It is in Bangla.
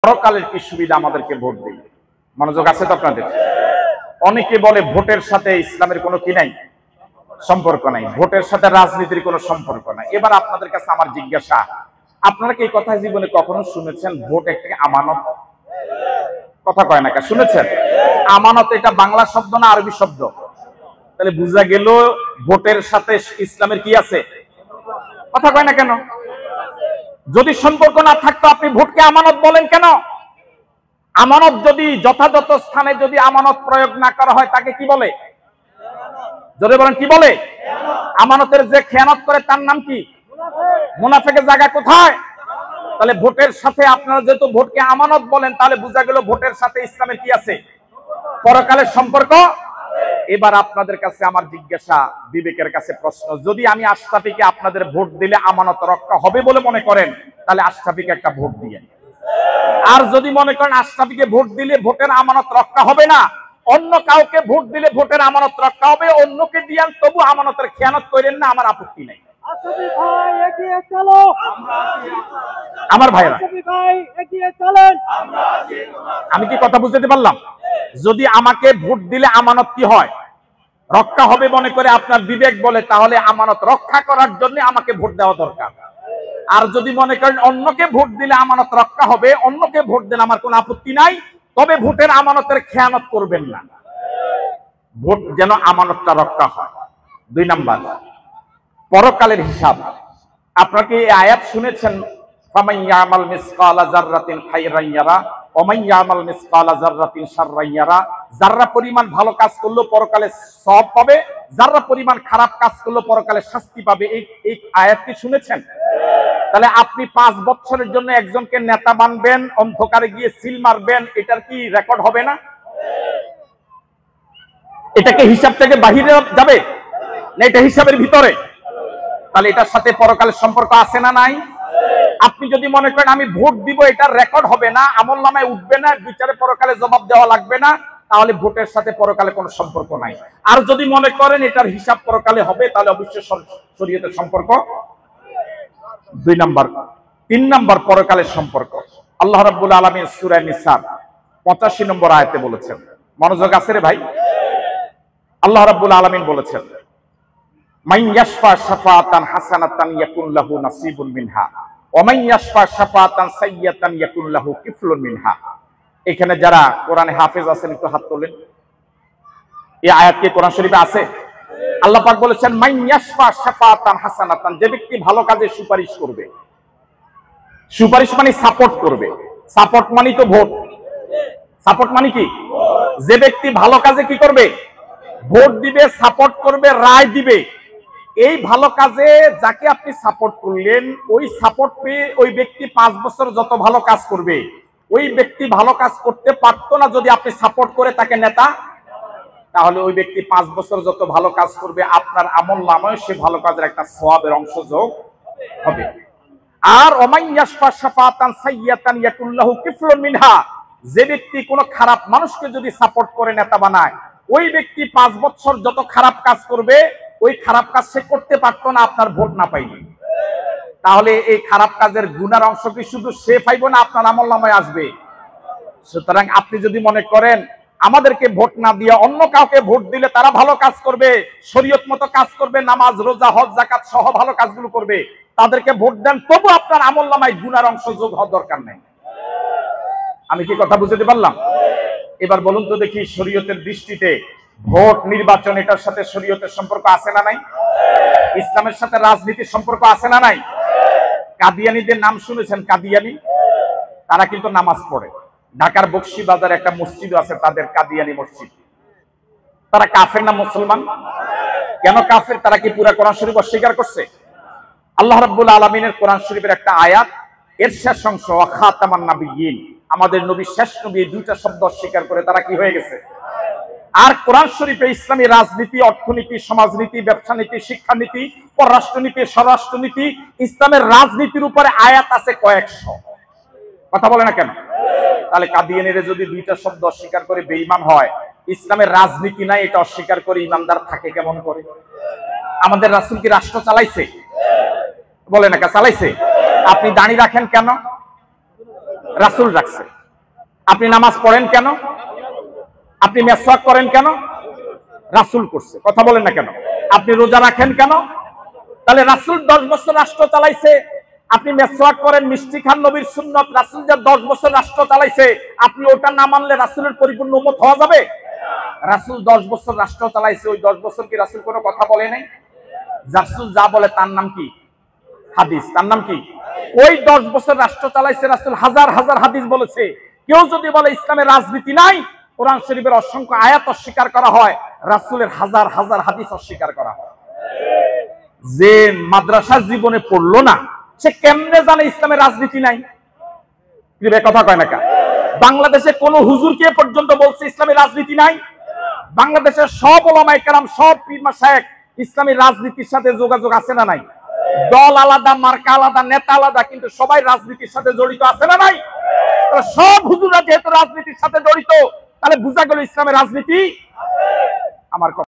পরকালের কি সুবিধা আমাদেরকে ভোট দিলে? মনোযোগ আছে তো আপনাদের? অনেকে বলে ভোটের সাথে ইসলামের কোনো কি নাই, সম্পর্ক নাই, ভোটের সাথে রাজনীতির কোনো সম্পর্ক নাই। এবার আপনাদের কাছে আমার জিজ্ঞাসা, আপনারা কি এই কথা জীবনে কখনো শুনেছেন ভোট একটা আমানত? কথা কয় না কে? শুনেছেন? আমানত এটা বাংলা শব্দ না আরবি শব্দ? তাহলে বুঝা গেল ভোটের সাথে ইসলামের কি আছে? কথা কয় না কেন? যদি সম্পর্ক না থাকতো আপনি ভোটকে আমানত বলেন কেন? আমানত যদি যথাযথ স্থানে যদি আমানত প্রয়োগ না করা হয় তাকে কি বলে? যদি বলেন কি বলে? আমানতের যে খেয়ানত করে তার নাম কি? মুনাফিকের জায়গা কোথায়? তাহলে ভোটের সাথে আপনারা যেহেতু ভোটকে আমানত বলেন, তাহলে বোঝা গেল ভোটের সাথে ইসলামের কি আছে? পরকালের সম্পর্ক। এবার আপনাদের কাছে আমার জিজ্ঞাসা, বিবেকের কাছে প্রশ্ন, যদি আমি আশরাফিকে আপনাদের ভোট দিলে আমানত রক্ষা হবে বলে মনে করেন, তাহলে আশরাফিকে একটা ভোট দিয়ে। আর যদি মনে করেন আশরাফিকে ভোট দিলে ভোটের আমানত রক্ষা হবে না, অন্য কাউকে ভোট দিলে ভোটের আমানত রক্ষা হবে, অন্যকে দিয়ান, তবু আমানতের খেয়ানত করেন না, আমার আপত্তি নাই। আমার ভাইরা, আমি কি কথা বুঝতে পারলাম? যদি আমাকে ভোট দিলে আমানত কি হয়? রক্ষা হবে মনে করে আপনার বিবেক বলে, তাহলে আমানত রক্ষা করার জন্য আমাকে ভোট দেওয়া দরকার। আর যদি মনে করেন অন্যকে ভোট দিলে আমানত রক্ষা হবে, অন্যকে ভোট দেন, আমার কোনো আপত্তি নাই, তবে ভোটের আমানতের খেয়ানত করবেন না, ভোট যেন আমানতটা রক্ষা হয়। 2 নাম্বার, পরকালের হিসাব। আপনারা কি এই আয়াত শুনেছেন? ফামান ইয়ামাল মিসকালা যাররাতিন খায়রান ইয়ারা ওয়া মান ইয়ামাল মিসকালা যাররাতিন শাররান ইয়ারা। যাররা পরিমাণ ভালো কাজ করলো পরকালে সওয়াব পাবে, যাররা পরিমাণ খারাপ কাজ করলো পরকালে শাস্তি পাবে। এই আয়াতটি শুনেছেন? তাহলে আপনি 5 বছরের জন্য একজনকে নেতা বানবেন, অন্ধকারে গিয়ে সিল মারবেন, এটার কি রেকর্ড হবে না? এটাকে হিসাব থেকে বাহিরে যাবে না, এটা হিসাবের ভিতরে? তাহলে এটার সাথে পরকালের সম্পর্ক আছে না নাই? আপনি যদি মনে করেন আমি ভোট দিব, এটার রেকর্ড হবে না, আমলনামায় উঠবে না, বিচারে পরকালে জবাব দেওয়া লাগবে না, তাহলে ভোটের সাথে পরকালে কোনো সম্পর্ক নাই। আর যদি মনে করেন এটার হিসাব পরকালে হবে, তাহলে অবশ্যই শরীয়তের সম্পর্ক। 2 নাম্বার। 3 নাম্বার, পরকালের সম্পর্ক। আল্লাহ রাব্বুল আলামিন সূরা নিসার 85 নম্বর আয়াতে বলেছেন, মনোযোগ আছে রে ভাই? আল্লাহ রাব্বুল আলামিন বলেছেন, মান ইয়াশফা শাফাআতান হাসানাতান ইয়াকুন লাহু নাসিবুন মিনহা ওয়া মান ইয়াশফা শাফাআতান সাইয়্যাতান ইয়াকুন লাহু কিফলুন মিনহা। এখানে যারা কোরআনে হাফেজ আছেন একটু হাত তোলেন। এই আয়াত কি কোরআন শরীফে আছে? আল্লাহ পাক বলেছেন মান ইয়াশফা শাফাআতান হাসানাতান, যে ব্যক্তি ভালো কাজে সুপারিশ করবে। সুপারিশ মানে সাপোর্ট করবে। সাপোর্ট মানে তো ভোট। সাপোর্ট মানে কি? যে ব্যক্তি ভালো কাজে কি করবে? ভোট দিবে, সাপোর্ট করবে, রায় দিবে। এই ভালো কাজে যাকে আপনি সাপোর্ট করলেন, ওই সাপোর্ট পেয়ে ওই ব্যক্তি 5 বছর যত ভালো কাজ করবে, ওই ব্যক্তি ভালো কাজ করতে পারতো না যদি আপনি সাপোর্ট করে তাকে নেতা। তাহলে ওই ব্যক্তি 5 বছর যত ভালো কাজ করবে, আপনার আমলনামায় সে ভালো কাজের একটা সওয়াবের অংশ যোগ হবে। আর ওমান ইয়াশফা শাফাআতান সাইয়্যাতান ইয়াকুল লাহু কিফলুন মিনহা, যে ব্যক্তি কোনো খারাপ মানুষকে যদি সাপোর্ট করে নেতা বানায়, ওই ব্যক্তি 5 বছর যত খারাপ কাজ করবে, ওই খারাপ কাজ সে করতে পারতো না আপনার ভোট না পাইলে। তাহলে এই খারাপ কাজের গুনার অংশ কি শুধু সে পাইব না, আপনার আমলনামায় আসবে? সুতরাং আপনি যদি মনে করেন আমাদেরকে ভোট না দিয়ে অন্য কাউকে ভোট দিলে তারা ভালো কাজ করবে, শরীয়ত মতো কাজ করবে, নামাজ রোজা হজ যাকাত সহ ভালো কাজগুলো করবে, তাদেরকে ভোট দেন, তবু আপনার আমলনামায় গুনার অংশ যোগ হওয়ার দরকার নেই। আমি কি কথা বুঝতে পারলাম? এবার বলুন তো দেখি, শরীয়তের দৃষ্টিতে ভোট, নির্বাচন, এটার সাথে শরীয়তের সম্পর্ক আছে না নাই? ইসলামের সাথে রাজনীতির সম্পর্ক আছে না নাই? কাদিয়ানীদের নাম শুনেছেন? কাদিয়ানী, তারা কিন্তু নামাজ পড়ে। ঢাকার বকশী বাজারে একটা মসজিদ আছে তাদের, কাদিয়ানী মসজিদ। তারা কাফের না মুসলমান? কেন কাফের? তারা কি পুরা কোরআন শরীফ অস্বীকার করছে? আল্লাহ রাব্বুল আলামিনের কোরআন শরীফের একটা আয়াত, এর শেষ অংশ ওয়া খাতামান নাবিয়্যিন, আমাদের নবী শেষ নবী, এই 2টা শব্দ অস্বীকার করে তারা কি হয়ে গেছে? আর কোরআন শরীফে ইসলামী রাজনীতি, অর্থনীতি, সমাজনীতি, ব্যবসা নীতি, শিক্ষানীতি, পররাষ্ট্রনীতি, স্বরাষ্ট্রনীতি, ইসলামের রাজনীতির উপরে আয়াত আছে কয়েকশো। কথা বলে না কেন? তাহলে কাদিয়ানীরা যদি 2টা শব্দ অস্বীকার করে বেঈমান হয়, ইসলামের রাজনীতি নাই এটা অস্বীকার করে ইমানদার থাকে কেমন করে? আমাদের রাসূল কি রাষ্ট্র চালাইছে? বলে না, চালাইছে? আপনি দাঁড়িয়ে রাখেন কেন? রাসূল রাখছে। আপনি নামাজ পড়েন কেন? আপনি মেসওয়াক করেন কেন? রাসূল করছে। কথা বলেন না কেন? আপনি রোজা রাখেন কেন? তাহলে রাসূল 10 বছর রাষ্ট্র চালাইছে, আপনি মেসওয়াক করেন, মিষ্টি খান, নবীর সুন্নত। রাসূল যে 10 বছর রাষ্ট্র চালাইছে, আপনি ওটা না মানলে রাসূলের পরিপূর্ণ উম্মত হওয়া যাবে? রাসূল 10 বছর রাষ্ট্র চালাইছে, ওই 10 বছর কি রাসূল কোনো কথা বলে নাই? রাসূল যা বলে তার নাম কি? হাদিস। তার নাম কি? ওই 10 বছর রাষ্ট্র চালাইছে রাসূল, হাজার হাজার হাদিস বলেছে। কেউ যদি বলে ইসলামে রাজনীতি নাই, কোরআন শরীফের অসংখ্য আয়াত অস্বীকার করা হয়, রাসূলের হাজার হাজার হাদিস অস্বীকার করা হয়। যে মাদ্রাসা জীবনে পড়লো না, সে কেমনে জানে ইসলামে রাজনীতি নাই? কথা কয় না কা? বাংলাদেশে কোন হুজুর কে পর্যন্ত বলছে ইসলামে রাজনীতি নাই? বাংলাদেশের সব ওলামায়ে কেরাম, সব পীর মাশায়েখ ইসলামী রাজনীতির সাথে যোগাযোগ আছে না নাই? দল আলাদা, মার্কা আলাদা, নেতা আলাদা, কিন্তু সবাই রাজনীতির সাথে জড়িত আছে না নাই? সব হুজুররা যেহেতু রাজনীতির সাথে জড়িত, তাহলে বোঝা গেল ইসলামে রাজনীতি। আমার